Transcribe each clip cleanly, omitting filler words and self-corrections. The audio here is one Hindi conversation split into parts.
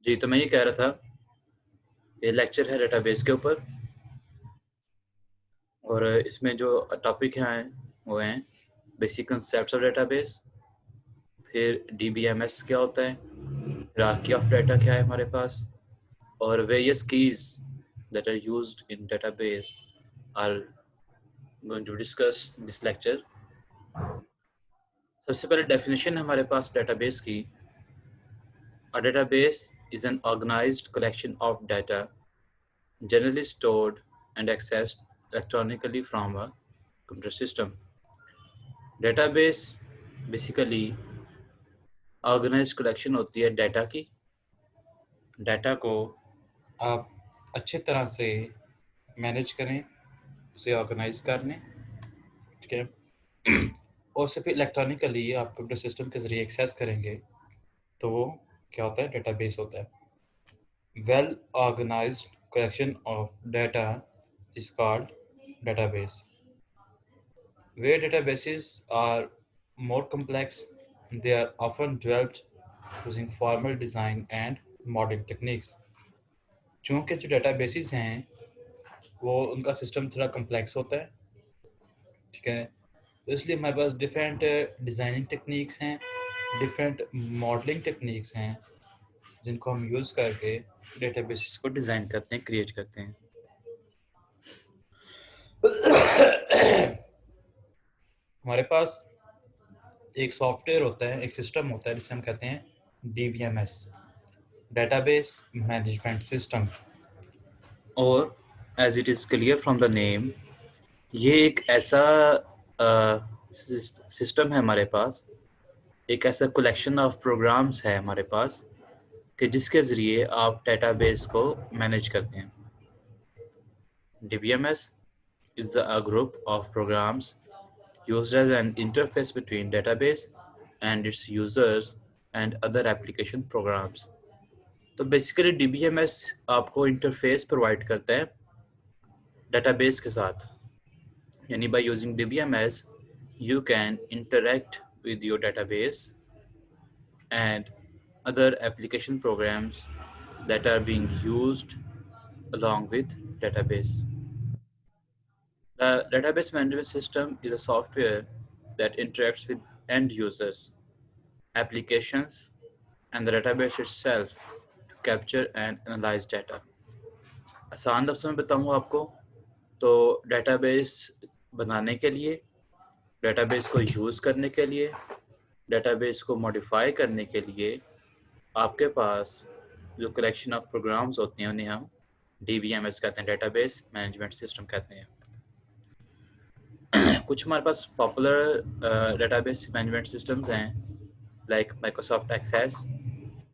जी, तो मैं ये कह रहा था, ये लेक्चर है डेटाबेस के ऊपर और इसमें जो टॉपिक हैं वो हैं बेसिक कंसेप्ट्स ऑफ डेटाबेस, फिर डीबीएमएस क्या होता है, हायरार्की ऑफ डाटा क्या है हमारे पास, और various keys that are used in database are going to discuss this lecture. सबसे पहले डेफिनेशन है हमारे पास डेटाबेस की. A database is an organized collection of data generally stored and accessed electronically from a computer system. Database basically organised collection होती है डाटा की. डाटा को आप अच्छे तरह से मैनेज करें, उसे ऑर्गेनाइज कर लें, ठीक है, और उसे फिर इलेक्ट्रॉनिकली आप कंप्यूटर सिस्टम के ज़रिए एक्सेस करेंगे तो वो क्या होता है, डेटाबेस होता है. Well organised collection of data is called database. Where databases are more complex, they are often developed using formal design and modeling techniques. चूँकि जो databases हैं वो उनका सिस्टम थोड़ा कम्प्लेक्स होता है, ठीक है, तो इसलिए हमारे पास डिफरेंट डिज़ाइनिंग टेक्निक्स हैं, डिफरेंट मॉडलिंग टेक्निक्स हैं जिनको हम यूज़ करके डेटाबेसेस को डिज़ाइन करते हैं, क्रिएट करते हैं. हमारे पास एक सॉफ्टवेयर होता है, एक सिस्टम होता है जिसे हम कहते हैं DBMS, डेटाबेस मैनेजमेंट सिस्टम. और as it is clear from the name, ये एक ऐसा सिस्टम है हमारे पास, एक ऐसा कलेक्शन ऑफ प्रोग्राम्स है हमारे पास कि जिसके ज़रिए आप डेटाबेस को मैनेज करते हैं. DBMS is a group of programs used as an interface between database and its users and other application programs. तो बेसिकली DBMS आपको इंटरफेस प्रोवाइड करता है डेटाबेस के साथ. यानी by using DBMS you can interact with your database and other application programs that are being used along with database. The database management system is a software that interacts with end users, applications, and the database itself to capture and analyze data. आसान लफ्ज़ों में बताऊँ आपको तो डेटाबेस बनाने के लिए, डेटाबेस को यूज़ करने के लिए, डेटाबेस को मॉडिफाई करने के लिए आपके पास जो कलेक्शन ऑफ प्रोग्राम्स होते हैं उन्हें हम DBMS कहते हैं, डेटाबेस मैनेजमेंट सिस्टम कहते हैं. कुछ हमारे पास पॉपुलर डेटाबेस मैनेजमेंट सिस्टम्स हैं like Microsoft Access,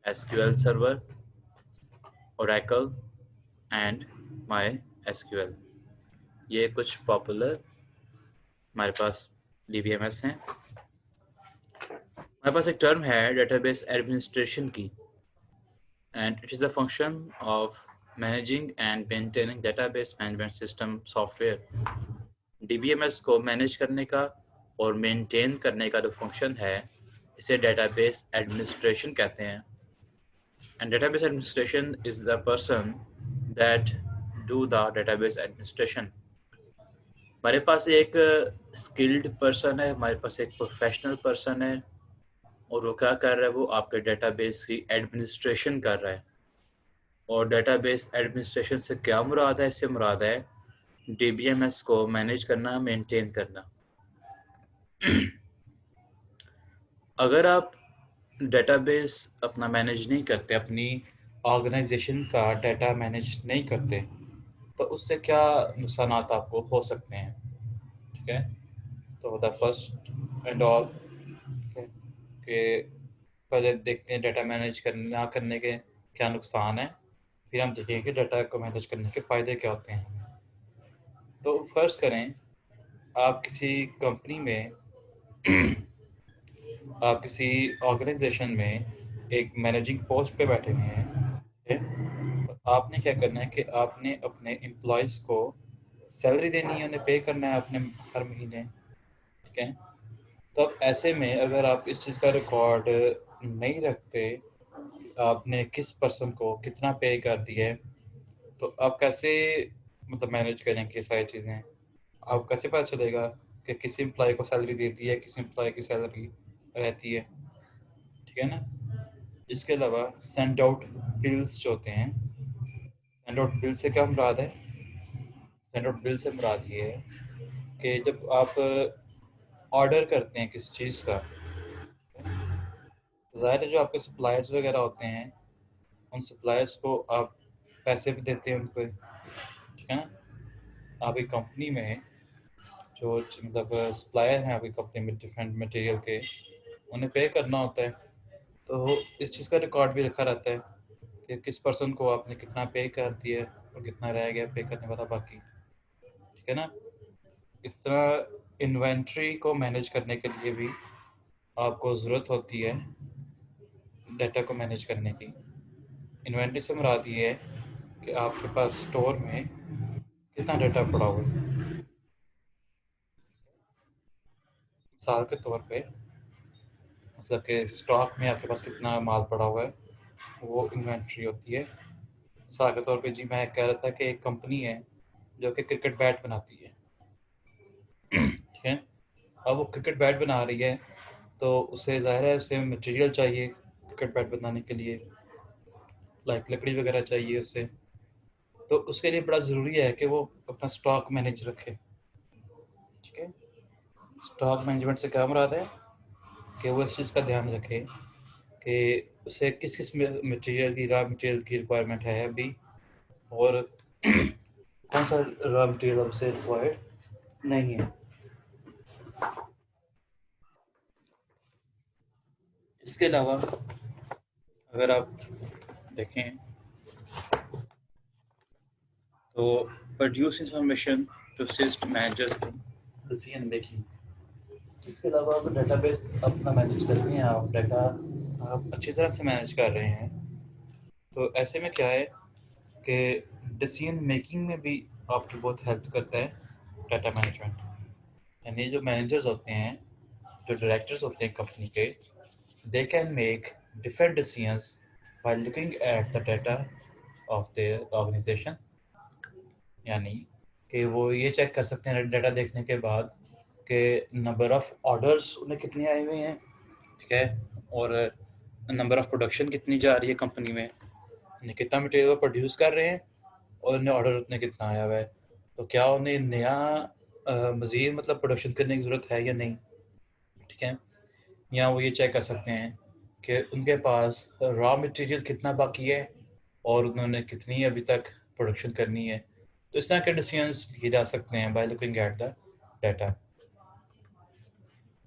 SQL server, Oracle and my SQL. ये कुछ पॉपुलर हमारे पास DBMS हैं. हमारे पास एक टर्म है डेटाबेस एडमिनिस्ट्रेशन की, and it is a function of managing and maintaining database management system software. DBMS को मैनेज करने का और मेंटेन करने का जो फंक्शन है इसे डेटाबेस एडमिनिस्ट्रेशन कहते हैं. And database administration is the person that do the database administration. हमारे पास एक स्किल्ड पर्सन है, हमारे पास एक प्रोफेशनल पर्सन है, और वो क्या कर रहा है, वो आपके डेटाबेस की एडमिनिस्ट्रेशन कर रहा है. और डेटाबेस एडमिनिस्ट्रेशन से क्या मुराद है, इससे मुराद है DBMS को मैनेज करना, मेंटेन करना. अगर आप डेटाबेस अपना मैनेज नहीं करते, अपनी ऑर्गेनाइजेशन का डाटा मैनेज नहीं करते, तो उससे क्या नुकसान आपको हो सकते हैं, ठीक है. तो द फर्स्ट एंड ऑल कि पहले देखते हैं डाटा मैनेज ना करने के क्या नुकसान है, फिर हम देखेंगे कि डाटा को मैनेज करने के फ़ायदे क्या होते हैं. तो फर्स्ट करें, आप किसी कंपनी में आप किसी ऑर्गेनाइजेशन में एक मैनेजिंग पोस्ट पे बैठे हुए हैं, ठीक है, और आपने क्या करना है कि आपने अपने एम्प्लॉयज़ को सैलरी देनी है, उन्हें पे करना है अपने हर महीने, ठीक है. तो अब ऐसे में अगर आप इस चीज़ का रिकॉर्ड नहीं रखते, आपने किस पर्सन को कितना पे कर दिया है, तो आप कैसे मतलब मैनेज करेंगे सारी चीज़ें? आपको कैसे पता चलेगा कि किस एम्प्लॉय को सैलरी दे दी है, किस एम्प्लॉय की सैलरी रहती है, ठीक है ना? इसके अलावा सेंड आउट बिल्स जो होते हैं, सेंड आउट बिल से क्या मुराद है? सेंड आउट बिल से मुराद ये है कि जब आप ऑर्डर करते हैं किसी चीज़ का, ज़ाहिर है जो आपके सप्लायर्स वगैरह होते हैं, उन सप्लायर्स को आप पैसे भी देते हैं उनको, ठीक है ना? आप एक कंपनी में जो मतलब सप्लायर हैं आपकी कंपनी में डिफरेंट मटेरियल के, उन्हें पे करना होता है। तो इस चीज़ का रिकॉर्ड भी रखा रहता है कि किस पर्सन को आपने कितना पे कर दिया है और कितना रह गया पे करने वाला बाकी, ठीक है ना? इस तरह इन्वेंट्री को मैनेज करने के लिए भी आपको ज़रूरत होती है डाटा को मैनेज करने की। इन्वेंट्री से मुराद ये है कि आपके पास स्टोर में कितना डाटा पड़ा हुआ है। मिसाल के तौर पे मतलब कि स्टॉक में आपके पास कितना माल पड़ा हुआ है, वो इन्वेंट्री होती है। मिसाल के तौर पे जी मैं कह रहा था कि एक कंपनी है जो कि क्रिकेट बैट बनाती है, ठीक है? अब वो क्रिकेट बैट बना रही है, तो उसे ज़ाहिर है उसे मटेरियल चाहिए क्रिकेट बैट बनाने के लिए, लाइक लकड़ी वगैरह चाहिए उसे। तो उसके लिए बड़ा ज़रूरी है कि वो अपना स्टॉक मैनेज रखे, ठीक है? स्टॉक मैनेजमेंट से क्या मुराद है कि वो इस चीज़ का ध्यान रखे कि उसे किस किस मटेरियल की रॉ मटेरियल की रिक्वायरमेंट है अभी, और कौन सा रॉ मटेरियल अब से रिक्वायर्ड नहीं है। इसके अलावा अगर आप देखें तो produce information to assist managers in decision making. इसके अलावा आप डेटाबेस अपना मैनेज करते हैं, आप डाटा आप अच्छी तरह से मैनेज कर रहे हैं, तो ऐसे में क्या है कि डिसीजन मेकिंग में भी आपकी बहुत हेल्प करता है डाटा मैनेजमेंट। यानी जो मैनेजर्स होते हैं, जो डायरेक्टर्स होते हैं कंपनी के, they can make different decisions by looking at the data of their organisation. यानी कि वो ये चेक कर सकते हैं डाटा देखने के बाद कि नंबर ऑफ ऑर्डर्स उन्हें कितने आए हुए हैं, ठीक है? और नंबर ऑफ प्रोडक्शन कितनी जा रही है कंपनी में, उन्हें कितना मटेरियल प्रोड्यूस कर रहे हैं और उन्हें ऑर्डर उतने कितना आया हुआ है। तो क्या उन्हें नया मज़ीद मतलब प्रोडक्शन करने की ज़रूरत है या नहीं, ठीक है? या वो ये चेक कर सकते हैं कि उनके पास रॉ मटेरियल कितना बाकी है और उन्होंने कितनी अभी तक प्रोडक्शन करनी है। तो इस तरह के डिसीजंस लिए जा सकते हैं by looking at the data.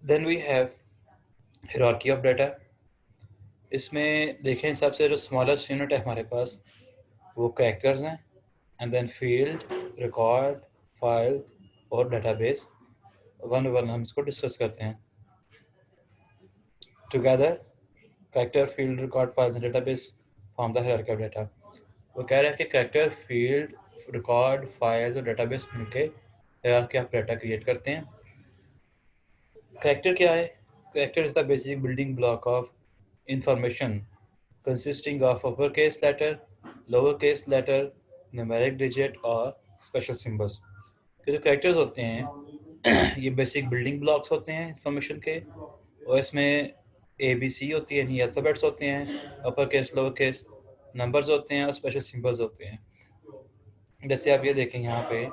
Then we have hierarchy of data. इसमें देखें सबसे जो स्मॉलेस्ट यूनिट है हमारे पास, वो कैरेक्टर्स हैं, and then field, record, file और डाटाबेस। वन वन हम इसको डिस्कस करते हैं together. Character, field, record, files and database form the hierarchy of data. वो कह रहे हैं कि कैरेक्टर, फील्ड, रिकॉर्ड, फाइल्स और डाटाबेस मिलके हायरार्की ऑफ डाटा क्रिएट करते हैं। कैरेक्टर क्या है? Character is the basic building block of information consisting of uppercase letter, lowercase letter, numeric digit और special symbols। के जो कैरेक्टर्स होते हैं ये बेसिक बिल्डिंग ब्लॉक्स होते हैं इंफॉर्मेशन के, और इसमें ए बी सी होती है, यानी अल्फ़ाबेट्स होते हैं, upper case, lower case, numbers होते हैं और स्पेशल सिंबल्स होते हैं। जैसे आप ये देखें यहाँ पे,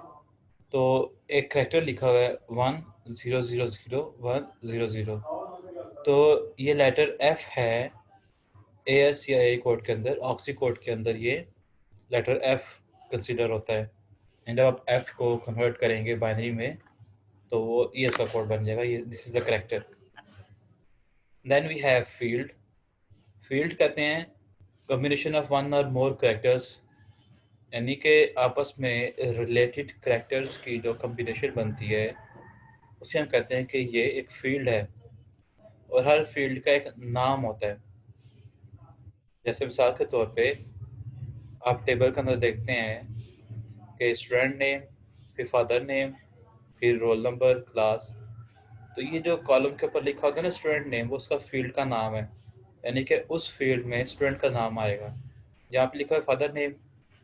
तो एक कैरेक्टर लिखा हुआ है 1000 100, तो ये लेटर एफ है एएस या ए कोड के अंदर, ऑक्सी कोड के अंदर ये लेटर एफ कंसीडर होता है। एंड जब आप एफ को कन्वर्ट करेंगे बाइनरी में, तो वो ये इसका कोड बन जाएगा, ये this is the character. Then we have field. Field कहते हैं कॉम्बिनेशन ऑफ वन और मोर कैरेक्टर्स, यानी कि आपस में रिलेटेड कैरेक्टर्स की जो कॉम्बिनेशन बनती है उसे हम कहते हैं कि ये एक फील्ड है। और हर फील्ड का एक नाम होता है। जैसे मिसाल के तौर पे आप टेबल के अंदर देखते हैं कि स्टूडेंट नेम, फिर फादर नेम, फिर रोल नंबर, क्लास। तो ये जो कॉलम के ऊपर लिखा होता है ना स्टूडेंट नेम, वो उसका फील्ड का नाम है। यानी कि उस फील्ड में स्टूडेंट का नाम आएगा। जहाँ पे लिखा है फादर नेम,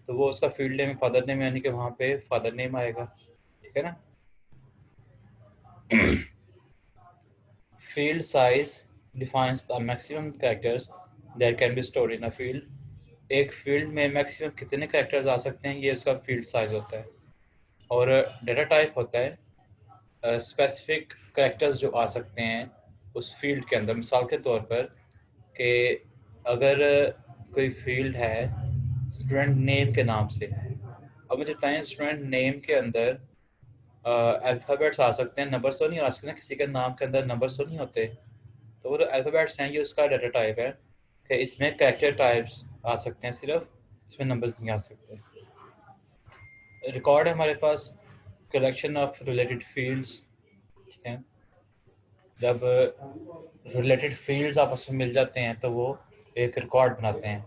तो वो उसका फील्ड नेम फादर नेम, यानी कि वहाँ पे फादर नेम आएगा। ठीक है ना। Field size defines the maximum characters that can be stored in a field. एक फील्ड में मैक्सिमम कितने कैरेक्टर्स आ सकते हैं, ये उसका फील्ड साइज होता है। और डेटा टाइप होता है स्पेसिफिक कैरेक्टर्स जो आ सकते हैं उस फील्ड के अंदर। मिसाल के तौर पर कि अगर कोई फील्ड है स्टूडेंट नेम के नाम से, अब मुझे बताएं स्टूडेंट नेम के अंदर अल्फ़ाबेट्स आ सकते हैं, नंबर्स तो नहीं आ सकते ना, किसी के नाम के अंदर नंबर्स तो नहीं होते। तो वो जो अल्फ़ाबेट्स हैं ये उसका डाटा टाइप है कि इसमें कैरेक्टर टाइप्स आ सकते हैं सिर्फ, इसमें नंबर्स नहीं आ सकते। रिकॉर्ड है हमारे पास कलेक्शन ऑफ रिलेटेड फील्ड्स। ठीक है। जब रिलेटेड फील्ड्स आपस में मिल जाते हैं तो वो एक रिकॉर्ड बनाते हैं।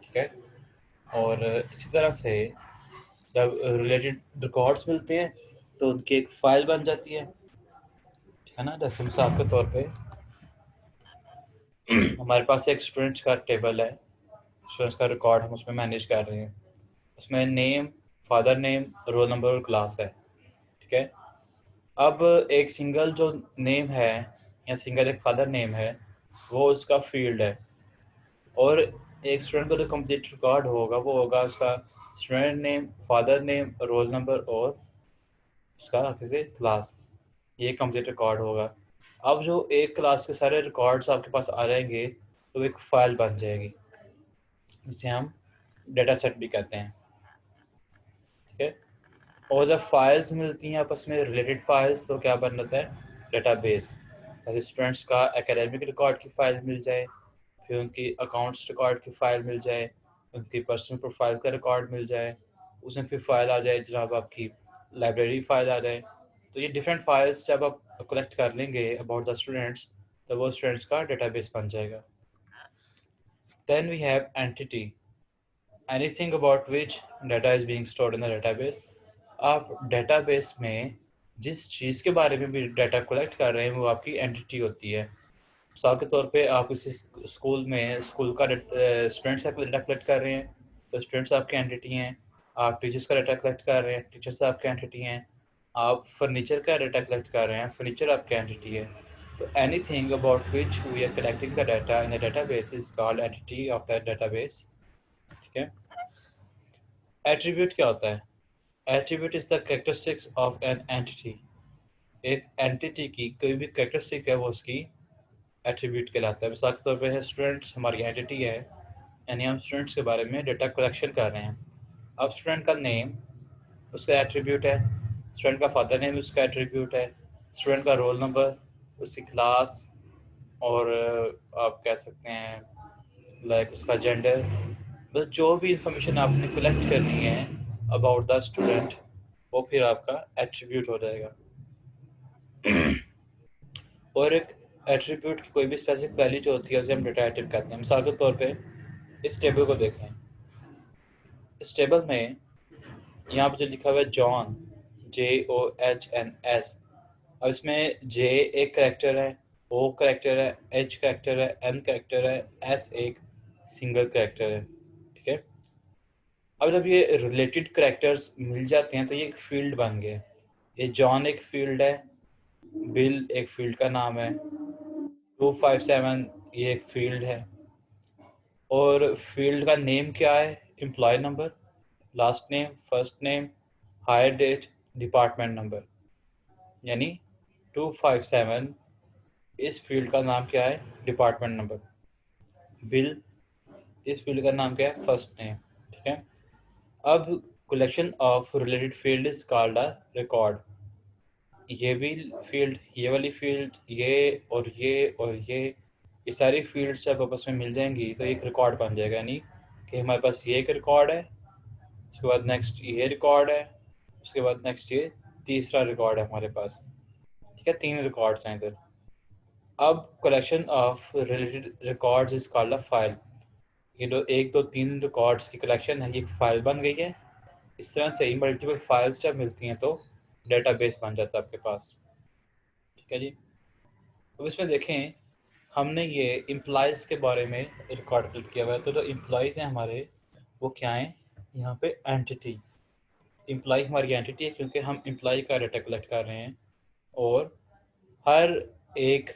ठीक है। और इसी तरह से जब रिलेटेड रिकॉर्ड्स मिलते हैं तो उनकी एक फाइल बन जाती है। है ना। जैसे मिसाल के तौर पे हमारे पास एक स्टूडेंट्स का टेबल है, स्टूडेंट्स का रिकॉर्ड हम उसमें मैनेज कर रहे हैं। उसमें name, father name, roll number और क्लास है। ठीक है। अब एक सिंगल जो नेम है या सिंगल एक फादर नेम है वो उसका फील्ड है। और एक स्टूडेंट का जो कंप्लीट रिकॉर्ड होगा वो होगा उसका student name, father name, roll number और उसका किसी क्लास। ये कंप्लीट रिकॉर्ड होगा। अब जो एक क्लास के सारे रिकॉर्ड्स आपके पास आ जाएंगे तो एक फाइल बन जाएगी जिसे हम डेटा सेट भी कहते हैं। ठीक है। और जब फाइल्स मिलती हैं आपस में रिलेटेड फाइल्स तो क्या बन जाता है, डेटाबेस। जैसे स्टूडेंट्स का एकेडमिक रिकॉर्ड की फाइल मिल जाए, फिर उनकी अकाउंट्स रिकॉर्ड की फाइल मिल जाए, उनकी पर्सनल प्रोफाइल का रिकॉर्ड मिल जाए, उसमें फिर फाइल आ जाए जनाब आपकी लाइब्रेरी फाइल आ जाए। तो ये डिफरेंट फाइल्स जब आप कलेक्ट कर लेंगे अबाउट द स्टूडेंट्स तो वो स्टूडेंट्स का डेटाबेस बन जाएगा। Then we have entity, anything about which data is being stored in the database. आप डेटाबेस में जिस चीज़ के बारे में भी डाटा कलेक्ट कर रहे हैं वो आपकी एंटिटी होती है। मिसाल के तौर पे आप किसी स्कूल में स्कूल का स्टूडेंट्स का डाटा कलेक्ट कर रहे हैं तो स्टूडेंट्स आपकी एंटिटी हैं। आप टीचर्स का डाटा कलेक्ट कर रहे हैं, टीचर्स आपकी एंटिटी हैं। आप फर्नीचर का डाटा कलेक्ट कर रहे हैं, फर्नीचर आपकी एंटिटी है। तो anything about which we are collecting the data in the database is called entity of the database. ठीक है। एट्रीब्यूट क्या होता है? Attribute is the characteristics of an entity. एक एंटिटी की कोई भी कैरेक्टरिस्टिक है वो उसकी एट्रीब्यूट कहलाता है। मिसाल के तौर पे है स्टूडेंट्स हमारी एंटिटी है, यानी हम स्टूडेंट्स के बारे में डेटा कलेक्शन कर रहे हैं। अब स्टूडेंट का नेम उसका एट्रीब्यूट है, स्टूडेंट का फादर नेम उसका एट्रीब्यूट है, स्टूडेंट का रोल नंबर, उसकी क्लास, और आप कह सकते हैं लाइक उसका जेंडर। बस जो भी इंफॉर्मेशन आपने कलेक्ट करनी है अबाउट द स्टूडेंट वो फिर आपका एट्रीब्यूट हो जाएगा। और एक एट्रीब्यूट की कोई भी स्पेसिफिक वैल्यू जो होती है उसे हम डेटा आइटम कहते हैं। मिसाल के तौर पे इस टेबल को देखें। इस टेबल में यहाँ पे जो लिखा हुआ है जॉन, JOHNS। अब इसमें जे एक करेक्टर है, ओ करेक्टर है, एच करेक्टर है, एन करेक्टर है, एस एक सिंगल करेक्टर है। ठीक है। अब जब ये रिलेटेड करेक्टर्स मिल जाते हैं तो ये एक फील्ड बन गए। ये जॉन एक फील्ड है, बिल एक फील्ड का नाम है, 257 ये एक फील्ड है। और फील्ड का नेम क्या है? Employee number, last name, first name, hire date, department number. यानी 257 इस फील्ड का नाम क्या है? Department number. बिल इस फील्ड का नाम क्या है? First name. ठीक है। अब collection of related field is called a record. ये भी फील्ड, ये वाली फील्ड, ये और ये और ये सारी फील्ड्स जब आपस में मिल जाएंगी तो एक रिकॉर्ड बन जाएगा। यानी कि हमारे पास ये एक रिकॉर्ड है, उसके बाद नेक्स्ट ये रिकॉर्ड है, उसके बाद नेक्स्ट ये तीसरा रिकॉर्ड है हमारे पास। ठीक है। 3 रिकॉर्ड्स हैं इधर। अब collection of related records is called a file. ये जो 1 2 3 रिकॉर्ड्स की कलेक्शन है ये एक फाइल बन गई है। इस तरह से ही मल्टीपल फाइल्स जब मिलती हैं तो डेटाबेस बन जाता है आपके पास। ठीक है जी। अब इसमें देखें हमने ये एम्प्लॉयज़ के बारे में रिकॉर्ड क्लिक किया हुआ है। तो जो एम्प्लॉयज़ हैं हमारे, वो क्या हैं यहाँ पे? एंटिटी। एम्प्लॉय हमारी एंटिटी है क्योंकि हम एम्प्लॉय का डाटा कलेक्ट कर रहे हैं, और हर एक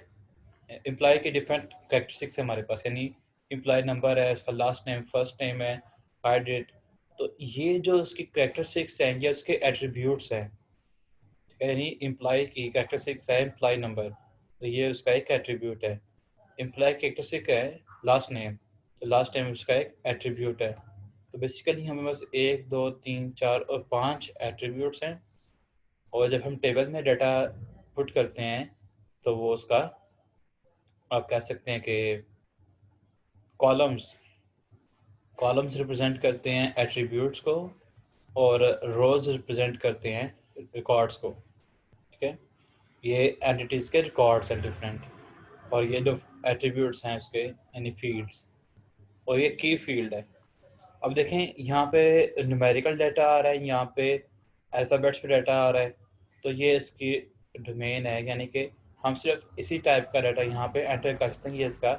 एम्प्लॉय के डिफरेंट कैरेक्टरिस्टिक्स है हमारे पास, यानी एम्प्लॉय नंबर है, उसका लास्ट नेम, फर्स्ट नेम है, हायर डेट। तो ये जो उसकी कैरेक्टरिस्टिक्स हैं, ये उसके एट्रीब्यूट्स हैं। यानी एम्प्लॉय की कैरेक्टरिस्टिक्स है एम्प्लॉय नंबर, तो ये उसका एक एट्रीब्यूट है। एम्प्लॉय कैरेक्टरिस्टिक है लास्ट नेम, तो लास्ट नेम उसका एक एट्रीब्यूट है। तो बेसिकली हमें बस 1 2 3 4 और 5 एट्रीब्यूट्स हैं, और जब हम टेबल में डाटा पुट करते हैं तो वो उसका, आप कह सकते हैं कि कॉलम्स कॉलम्स रिप्रेजेंट करते हैं एट्रीब्यूट्स को, और रोज रिप्रेजेंट करते हैं रिकॉर्ड्स को। ठीक है, ये एंटिटीज़ के रिकॉर्ड्स हैं डिफरेंट, और ये जो एट्रीब्यूट्स हैं उसके यानी फील्ड्स, और ये की फील्ड है। अब देखें यहाँ पे न्यूमेरिकल डाटा आ रहा है, यहाँ पे अल्फ़ाबेट्स पे डाटा आ रहा है, तो ये इसकी डोमेन है, यानी कि हम सिर्फ इसी टाइप का डाटा यहाँ पे एंटर कर सकते हैं, ये इसका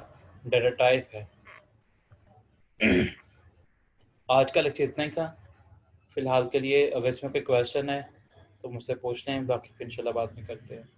डाटा टाइप है। आज का लेक्चर इतना ही था फ़िलहाल के लिए। अगर इसमें कोई क्वेश्चन है तो मुझसे पूछ लें, बाकी फिर इंशाल्लाह बाद में करते हैं।